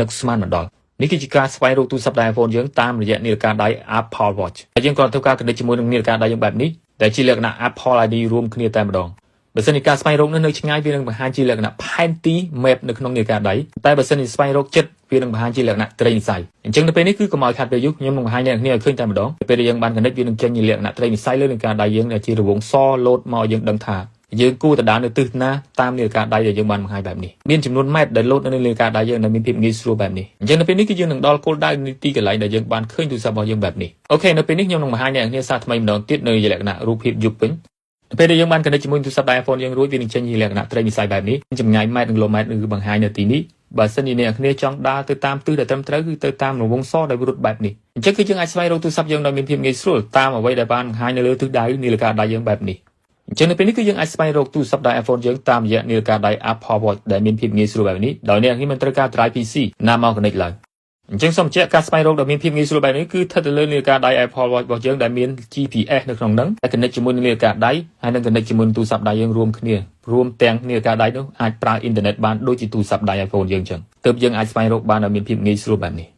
នឹកស្មានមិនដល់នេះគឺជាការស្វែងរកទូរស័ព្ទ iPhone យើងតាមរយៈនាឡិកាដៃ Apple Watch ហើយយើងគ្រាន់តែធ្វើការ connect ជាមួយនឹងនាឡិកាដៃយើងបែបនេះដែលជាលក្ខណៈ Apple ID រួមគ្នាតែម្ដងបើសិនជាការស្វែងរកនៅឆ្ងាយវានឹងបង្ហាញជាលក្ខណៈផែនទី map នៅក្នុងនាឡិកាដៃតែបើសិនជាស្វែងរកចិត្តវានឹងបង្ហាញជាលក្ខណៈត្រីវិស័យអញ្ចឹងនៅពេលនេះគឺកុំឲ្យខាត់ពេលយូរខ្ញុំនឹងបង្ហាញអ្នកគ្នាឲ្យឃើញតែម្ដងពេលដែលយើងបាន connect វានឹងចេញជាលក្ខណៈត្រីវិស័យលើនាឡិកាដៃយើងដែលជារង្វង់សលោតមកយើងដឹងថាយើងគួរតែដើរនៅទិសណាតាមនាឡិកាដៃដែលយើងបានបង្ហាញបែបនេះមានចំនួនម៉ែត្រដែលលោតនៅនាឡិកាដៃយើងដែលមានភាពងាយស្រួលបែបនេះអញ្ចឹងនៅពេលនេះគឺយើងនឹងដល់គោលដៅនីតិកន្លែងដែលយើងបានឃើញទូរស័ព្ទរបស់យើងបែបនេះអូខេនៅពេលនេះខ្ញុំនឹងបង្ហាញអ្នកគ្នាសារថ្មីម្ដងទៀតនៅលក្ខណៈរូបភាពយប់វិញពេលដែលយើងបាន connect ជាមួយទូរស័ព្ទ iPhone យើងរួចវានឹងចេញជាលក្ខណៈត្រីវិស័យបែបនេះចម្ងាយម៉ែត្រនិងគីឡូម៉ែត្រគឺបង្ហាញនៅទីនេះបើសិនជាអ្នកគ្នាចង់ដើរទៅតាមទិសដែលត្រឹមត្រូវគឺទៅតាមរង្វង់សដែលវារត់បែបនេះអញ្ចឹងគឺយើងអាចស្វែងរកទូរស័ព្ទយើងដោយមានភាពងាយស្រួលតាមអ្វីដែលបានបង្ហាញនៅលើទិសដៅនាឡិកាដៃយើងបែបនេះអញ្ចឹងនៅពេលនេះគឺយើងអាចស្វែងរកទូរស័ព្ទ iPhone យើងតាមរយៈនាឡិកាដៃ Apple Watch ដែលមានភាពងាយស្រួលបែបនេះដោយអ្នកគ្នាមិនត្រូវការ drive PC ណាមក connect ឡើយអញ្ចឹងសូមបញ្ជាក់ការស្វែងរកដែលមានភាពងាយស្រួលបែបនេះគឺស្ថិតទៅលើនាឡិកាដៃ Apple Watch របស់យើងដែលមាន GPS នៅក្នុងហ្នឹងដែល connect ជាមួយនឹងនាឡិកាដៃហើយនឹង connect ជាមួយនឹងទូរស័ព្ទដៃយើងរួមគ្នារួមទាំងនាឡិកាដៃនោះអាចប្រើអ៊ីនធឺណិតបានដូចជាទូរស័ព្ទដៃ iPhone យើងអញ្ចឹងទើបយើងអាចស្វែងរកបានដោយមានភាពងាយស្រួលបែបនេះ